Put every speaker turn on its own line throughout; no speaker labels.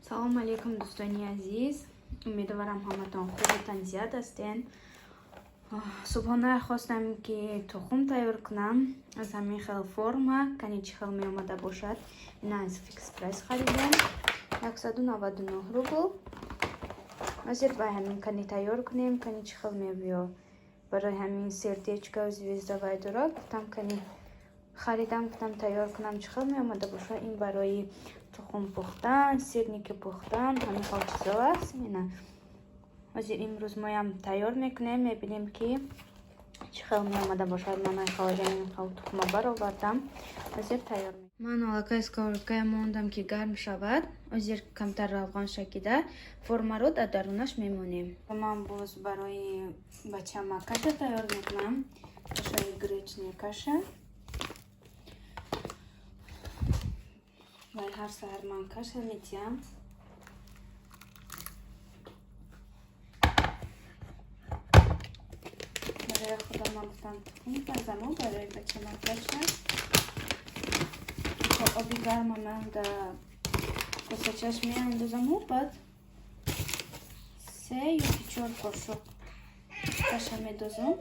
салом алейкум дӯстони азиз, умедварам ҳаматон хуб ва танзият ҳастен. Субҳона хостам ки тухм тайёр кунам аз ҳамин хел форма, кани чӣ хел меомада бошад. Ина аз Fix Price харидем 199 рубл. Азир ба ҳамин кани тайёр кунем, кани чӣ хел мебиё. Барои ҳамин сердечко звездовай дура гуфтам кани харидам, гуфтам тайёр кунам чӣ хел меомада бошад. Ин барои тухм пухтан, сирники пухтан, ҳамин хел чизо аст. Ина азир имрӯз моям тайёр мекунем, мебинем ки чӣ хел меомада бошад. Ман айхалаҷа ин хел тухма баровардам, азир тайёр мекунем. Ман аллакай сковородкая мондам ки гарм шавад. Азир камтар равған шакида формаро дар дарунаш мемонем. Ман боз барои бачама каша тайёр мекунам. Кашаи гречни каша. Вай ҳар саҳар ман каша метиям. Барои худам ман гуфтам тухм пазаму барои бачама каша. Оби гарма ман да косачаш меандозаму, баъд 3 ё 4 қошуқ каша медозам.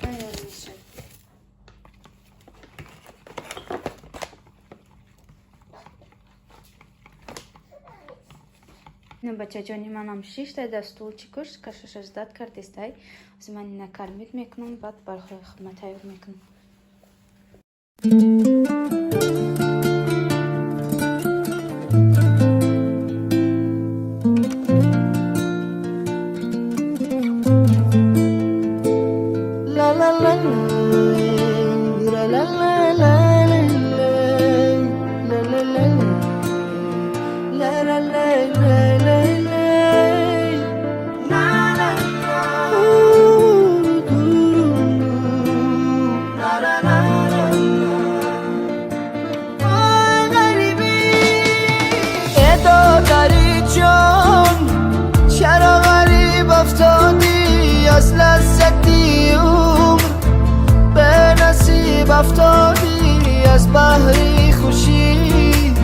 Тайёр мешад. ина бачаҷони манам 6 та дастулчи куш кашаша здад кардистай. аз ман ина кармид мекунам, баъд барои хидмат тайёр мекунам.
افتادی از بحری خوشی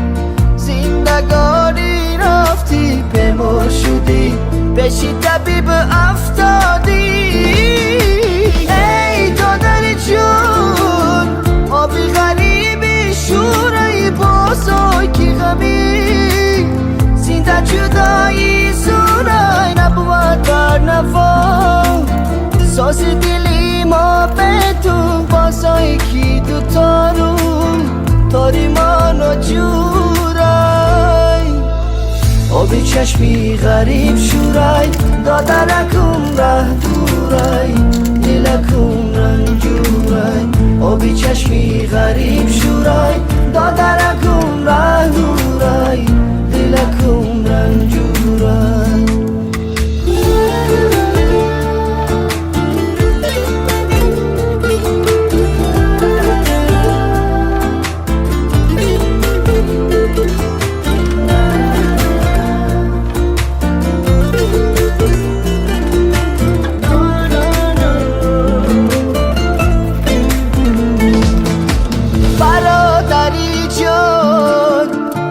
زندگانی رفتی به ما شدی بشی طبیب افتادی ای دادر جون آبی غریبی شورای بازای کی غمی زنده جدایی سورای نبود بر نفا ساز دلی ما به تو بازای کی دوتا رو تاری منو جورای آبی چشمی غریب شورای دادرکم ره دورای دلکم رنجورای آبی چشمی غریب شورای دادرکم ره دورای دلکم رنجورای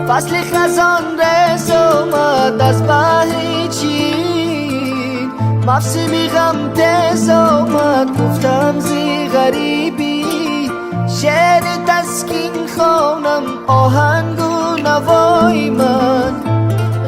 فصل خزان رس اومد از بحر چین مفسمی غم تز اومد گفتم زی غریبی شعر تسکین خونم آهنگ و نوای من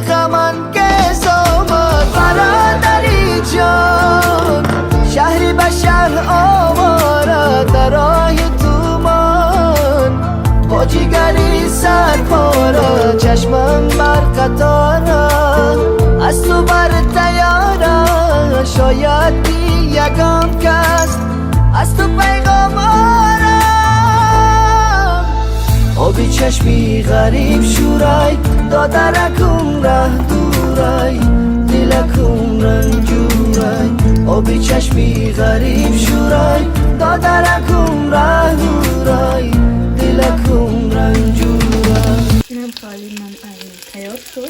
غمن کس اومد برادری جان شهری به شهر آواره در راه تومان با جیگری سرپاره چشمم بر قطاره از تو بر تیاره شاید بی یکم کس از تو پیغام آرم آبی چشمی غریب شورای دادرکم ره دورای دلکم رنجورای آبی چشمی غریب شورای دادرکم ره دورای دلکم رنجورای
اینم خالی من تیار شد.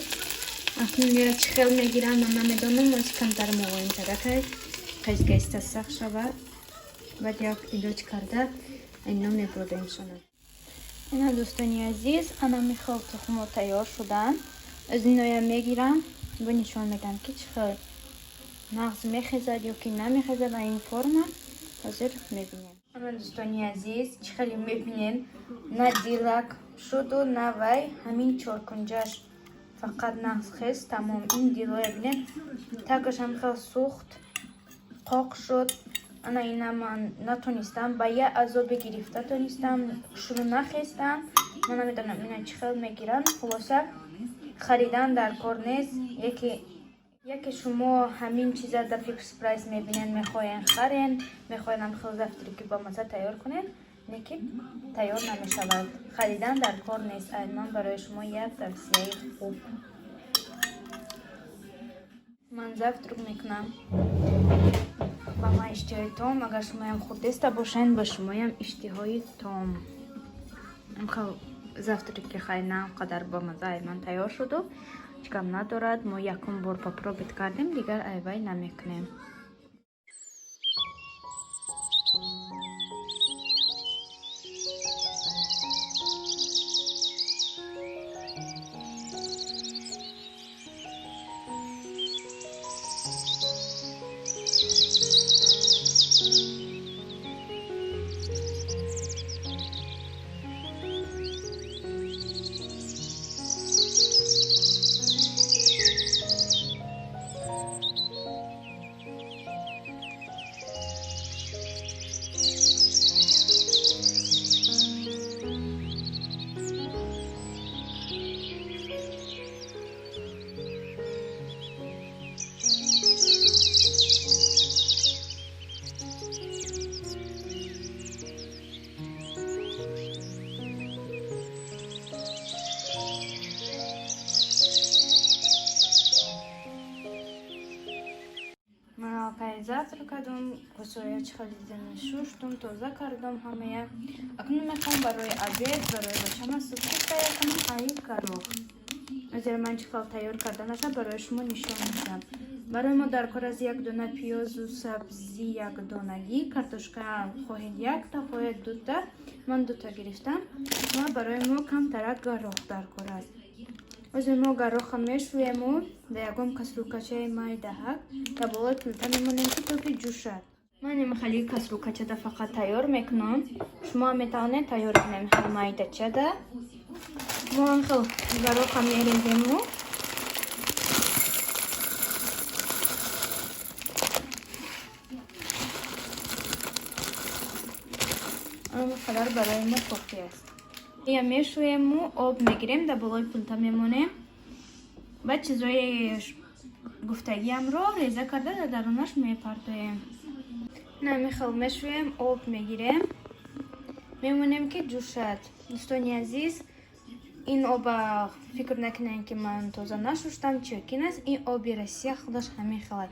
اکنون یه چی خیل میگیرم من نمیدونم از کمتر موقعیم ترکه قیزگه استسخ شود بعد یک ایدوچ کرده اینا میبردیم شنم. اینا دوستانی عزیز انمی خیلی تخم تیار شدن. از اینو میگیرم و نشون میدم که چقدر مغز میخزد یا که نمیخزد. این فرم حاضر میبینیم. اما دوستانی عزیز چقدر میبینین نه دیلک شد و نه وای همین چارکنجاش فقط نغز خست. تمام این دیلو ببینین تاکش هم خیلی سوخت قاق شد. انا اینا من نتونستم با یه عذاب گرفته تونستم شروع نخستم. من نمیدونم اینا چقدر میگیرن. خلاصه خریدن در کار نیست. یکی شما همین چیزا در فیکس پرایس میبینین میخواین خرین، میخواین هم خیلی زفتری که با مزه تیار کنین نیکی تیار نمیشود. خریدن در کار نیست. من برای شما یک توصیه خوب. من زفت رو میکنم با ما اشتهای تام. اگر شما هم خوردسته باشین با شما هم اشتهای تام. زفتری که خریدم قدر با مزه من تیار شد و چکم ندارد. ما یکم بار پاپروبت کردیم دیگر ایوای نمیکنیم. завтра кардам, косоя чихалидем шуштум, тоза кардам ҳамая. Акнун мехоҳам барои обед, барои бачама субҳи тайёр кунам айб гарох. Азер ман чихал тайёр карданашам барои шумо нишон медиҳам. Барои мо дар кор аз як дона пиёзу сабзи якдонагӣ, картошка хоҳед якта, хоҳед дута. Ман дута гирифтам. Ва барои мо камтарак гарох дар кор аст. Озер мо гароха мешӯему ва ягон касрукачаи майдаҳак та болои плита мемонем ки токи ҷӯшад. Ман имхали касрукачада фақат тайёр мекунам. Шумо ҳам метавонед тайёр кунем хел майдачада. Мо хел гароха мерезему. Қадар барои мо кофӣ аст. Я мешӯему, об мегирем, да болои плита мемонем. Баъд чизои гуфтагиамро реза карда дар дарунаш мепартоем. Намихел мешӯем, об мегирем, мемонем ки ҷӯшад. Дӯстони азиз, ин оба фикр накунем ки ман тоза нашуштам, чӯкин аст. Ин оби Россия худаш ҳамин хела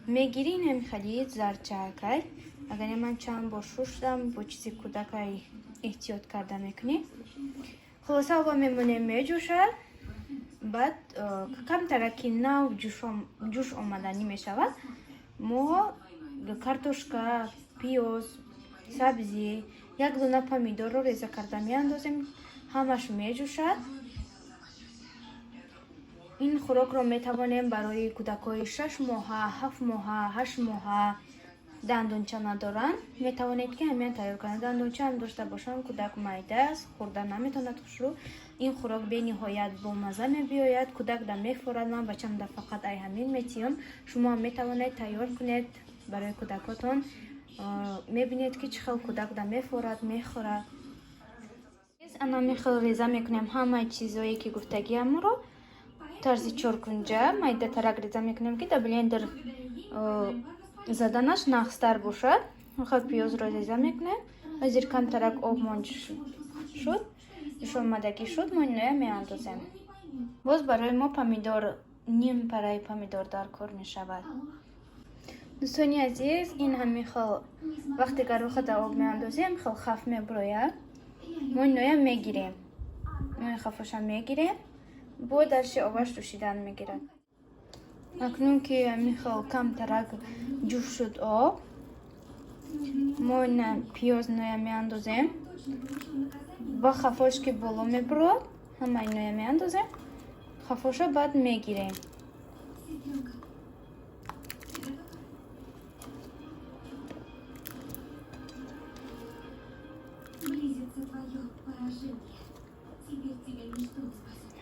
мегирӣ, намихали зарчакай. Агар ман чанд бор шуштам, бо чизи кӯдакай эҳтиёт карда мекунем. Хулоса оба мемонем меҷӯшад. Баъд камтараки нав ҷӯш омаданӣ мешавад. Мо картошка, пиёз, сабзи, як дона помидорро реза карда меандозем. Ҳамаш меҷӯшад. Ин хӯрокро метавонем барои кӯдакҳои 6 моҳа, 7 моҳа, 8 моҳа дандонча надоранд, метавонед ки ҳамин тайёр кунед. Дандонча ҳам дошта бошанд, кӯдак майда аст, хӯрда наметавонад хушрӯ. Ин хӯрок бениҳоят бомаза мебиёяд, кӯдак да мефорад. Ман бачам да фақат ай ҳамин метиём. Шумо ҳам метавонед тайёр кунед барои кӯдакотон. Мебинед ки чӣ хел кӯдак да мефорад, мехӯрад. Ана мехел реза мекунем ҳамаи чизое ки гуфтагиамро. Тарзи чоркунҷа майдатарак реза мекунем ки да блендер заданаш нағзтар бошад. Хел пиёзро реза мекунем. Азир камтарак об монҷ шуд, ҷӯшомадагӣ шуд, мо иноя меандозем. Боз барои мо помидор, ним параи помидор дар кор мешавад. Дӯстони азиз, ин ҳамин хел вақте гароха да об меандозем, хел хаф меброяд. Мо иноя мегирем. Иноя хафаша мегирем. Бо дарши оваш ҷӯшидан мегирад. Акнун ки ҳамин хел камтарак ҷӯш шуд об, мо ина пиёз иноя меандозем. با خفاش که بالا میبرد همه اینو میاندازیم خفاشا بعد میگیریم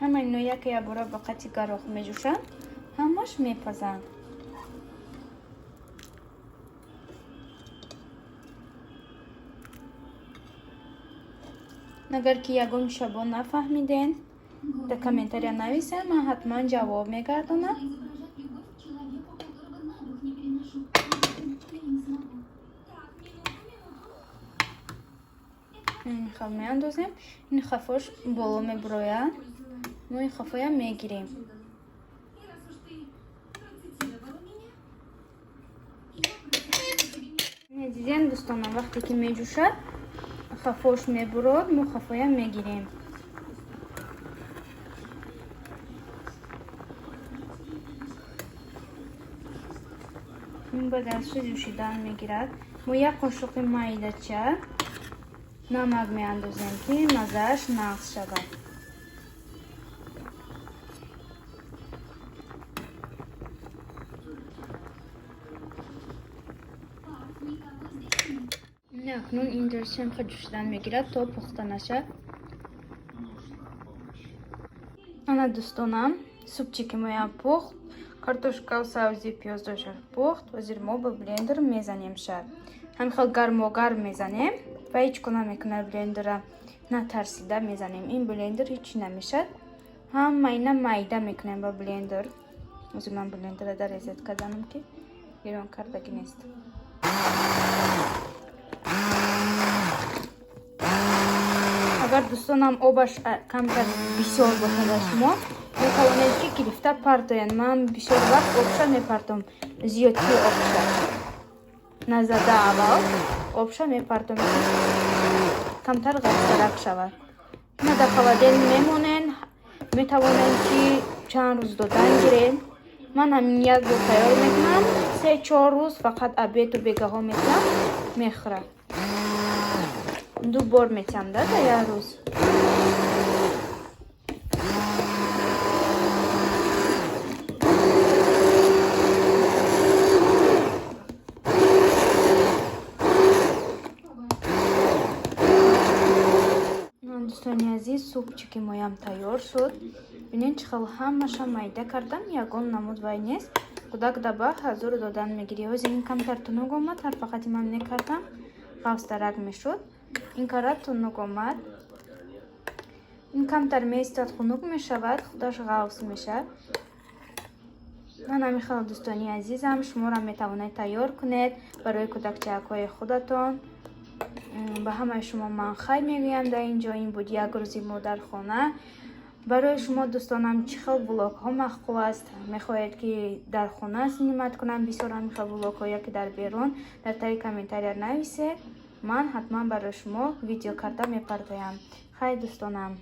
همه اینو یکی باره با قطی گراخ میجوشن همش میپزن اگر که یگون شبا نفهمیدین در کامنتاریا نویسین من حتما جواب میگردونم این خب میاندازیم این خفاش بالا میبروید ما این خفایا میگیریم دیدین دوستانم وقتی که میجوشد خفاش میبرد ما خفایا میگیریم این بعد از جوشیدن میگیرد ما یک قاشق مایدچه نمک میاندازیم که مزهش نقص شود اکنون این درشم خود جوشیدن میگیرد تا پخته نشد انا دوستانم سوپچی که моя پخت картошка сабзи пиёз дошар пухт ва зир мо ба блендер мезанем шад ҳамихел гармогар мезанем ва ҳеҷ куна мекунад блендера натарсида мезанем ин блендер ҳеҷ намешад ҳама ина майда мекунем ба блендер ози ман блендера дар резет карданам ки вирон кардаги нест агар дӯстонам обаш камтар бисёр бошад аз шумо метавонед ки гирифта партоянд ман бисёр вақт обша мепартом зиёдтир обша назада аввал обша мепартом камтар ғафтарак шавад ина дар холодильник мемонен метавонед ки чанд рӯз додан гирен ман ҳамин як бор тайёр мекунам 3-4 рӯз фақат обеду бегаҳо метиҳам мехӯрад 2 бор метиҳам да дар як рӯз دوستانی عزیز سوپچی که моям тайёр шуд бинед чӣ хел ҳамаша майда кардам ягон намуд вай нест кудак даба ҳазур додан мегирӣ ҳозир ин камтар тунук омад ҳар фақати ман мекардам ғафстарак мешуд ин кара тунук омад ин камтар меистад хунук мешавад худаш ғафс мешад ман ҳамихел дӯстони азизам шуморо метавонед тайёр кунед барои кӯдакчакҳои худатон ба ҳамаи шумо ман хайр мегӯям дар ин ҷо ин буд як рӯзи мо дар хона барои шумо дӯстонам чӣ хел влогҳо махқул аст мехоҳед ки дар хона снимат кунам бисёр ҳамихел влогҳо яки дар берун дар таги комментария нависед ман ҳатман барои шумо видео карда мепартоям хайр дӯстонам